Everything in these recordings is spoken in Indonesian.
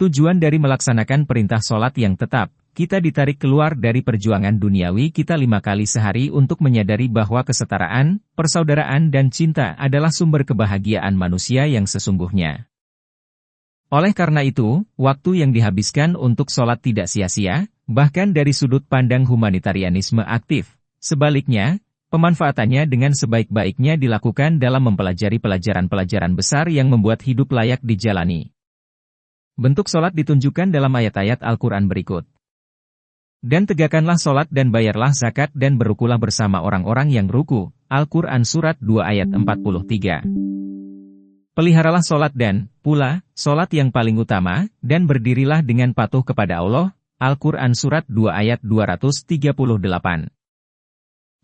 Tujuan dari melaksanakan perintah sholat yang tetap, kita ditarik keluar dari perjuangan duniawi kita 5 kali sehari untuk menyadari bahwa kesetaraan, persaudaraan dan cinta adalah sumber kebahagiaan manusia yang sesungguhnya. Oleh karena itu, waktu yang dihabiskan untuk sholat tidak sia-sia, bahkan dari sudut pandang humanitarianisme aktif. Sebaliknya, pemanfaatannya dengan sebaik-baiknya dilakukan dalam mempelajari pelajaran-pelajaran besar yang membuat hidup layak dijalani. Bentuk sholat ditunjukkan dalam ayat-ayat Al-Quran berikut. Dan tegakkanlah sholat dan bayarlah zakat dan berukulah bersama orang-orang yang ruku. Al-Quran Surat 2 ayat 43. Peliharalah sholat dan, pula, sholat yang paling utama, dan berdirilah dengan patuh kepada Allah. Al-Quran Surat 2 ayat 238.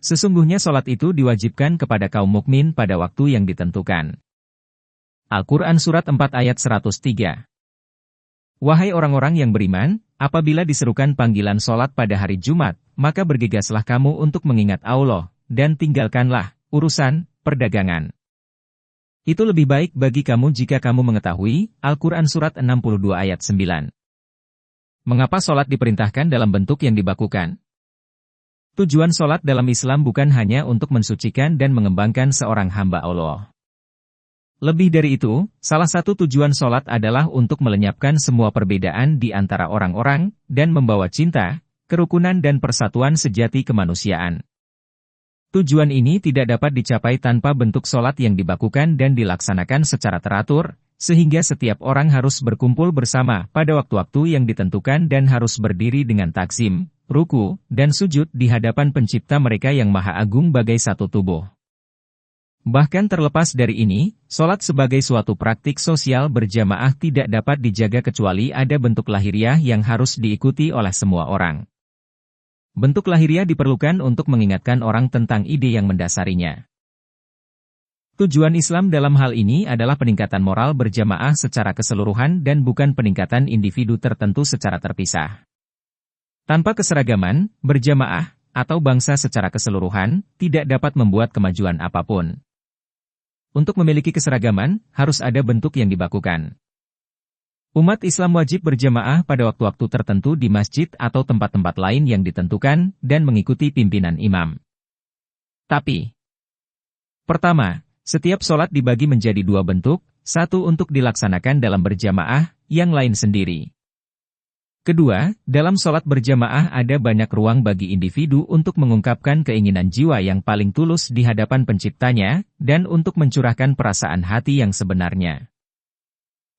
Sesungguhnya sholat itu diwajibkan kepada kaum mukmin pada waktu yang ditentukan. Al-Quran Surat 4 ayat 103. Wahai orang-orang yang beriman, apabila diserukan panggilan sholat pada hari Jumat, maka bergegaslah kamu untuk mengingat Allah, dan tinggalkanlah urusan perdagangan. Itu lebih baik bagi kamu jika kamu mengetahui. Al-Quran Surat 62 ayat 9. Mengapa sholat diperintahkan dalam bentuk yang dibakukan? Tujuan sholat dalam Islam bukan hanya untuk mensucikan dan mengembangkan seorang hamba Allah. Lebih dari itu, salah satu tujuan sholat adalah untuk melenyapkan semua perbedaan di antara orang-orang, dan membawa cinta, kerukunan dan persatuan sejati kemanusiaan. Tujuan ini tidak dapat dicapai tanpa bentuk sholat yang dibakukan dan dilaksanakan secara teratur, sehingga setiap orang harus berkumpul bersama pada waktu-waktu yang ditentukan dan harus berdiri dengan takzim, ruku, dan sujud di hadapan pencipta mereka yang maha agung bagai satu tubuh. Bahkan terlepas dari ini, sholat sebagai suatu praktik sosial berjamaah tidak dapat dijaga kecuali ada bentuk lahiriah yang harus diikuti oleh semua orang. Bentuk lahiriah diperlukan untuk mengingatkan orang tentang ide yang mendasarinya. Tujuan Islam dalam hal ini adalah peningkatan moral berjamaah secara keseluruhan dan bukan peningkatan individu tertentu secara terpisah. Tanpa keseragaman, berjamaah, atau bangsa secara keseluruhan, tidak dapat membuat kemajuan apapun. Untuk memiliki keseragaman, harus ada bentuk yang dibakukan. Umat Islam wajib berjamaah pada waktu-waktu tertentu di masjid atau tempat-tempat lain yang ditentukan, dan mengikuti pimpinan imam. Tapi, pertama, setiap sholat dibagi menjadi 2 bentuk, satu untuk dilaksanakan dalam berjamaah, yang lain sendiri. Kedua, dalam sholat berjamaah ada banyak ruang bagi individu untuk mengungkapkan keinginan jiwa yang paling tulus di hadapan penciptanya, dan untuk mencurahkan perasaan hati yang sebenarnya.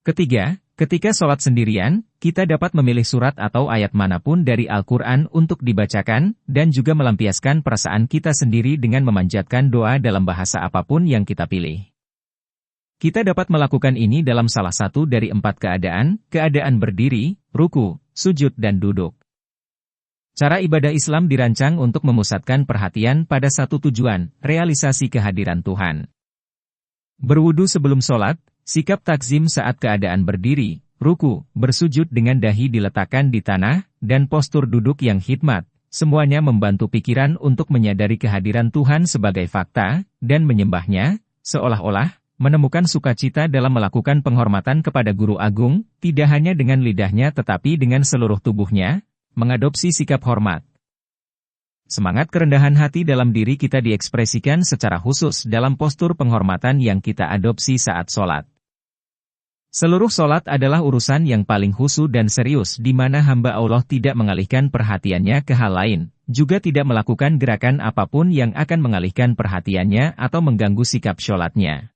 Ketiga, ketika sholat sendirian, kita dapat memilih surat atau ayat manapun dari Al-Quran untuk dibacakan, dan juga melampiaskan perasaan kita sendiri dengan memanjatkan doa dalam bahasa apapun yang kita pilih. Kita dapat melakukan ini dalam salah satu dari 4 keadaan berdiri, ruku, sujud dan duduk. Cara ibadah Islam dirancang untuk memusatkan perhatian pada satu tujuan, realisasi kehadiran Tuhan. Berwudu sebelum sholat, sikap takzim saat keadaan berdiri, ruku, bersujud dengan dahi diletakkan di tanah, dan postur duduk yang khidmat, semuanya membantu pikiran untuk menyadari kehadiran Tuhan sebagai fakta, dan menyembahnya, seolah-olah menemukan sukacita dalam melakukan penghormatan kepada Guru Agung, tidak hanya dengan lidahnya tetapi dengan seluruh tubuhnya, mengadopsi sikap hormat. Semangat kerendahan hati dalam diri kita diekspresikan secara khusus dalam postur penghormatan yang kita adopsi saat sholat. Seluruh sholat adalah urusan yang paling khusyuk dan serius di mana hamba Allah tidak mengalihkan perhatiannya ke hal lain, juga tidak melakukan gerakan apapun yang akan mengalihkan perhatiannya atau mengganggu sikap sholatnya.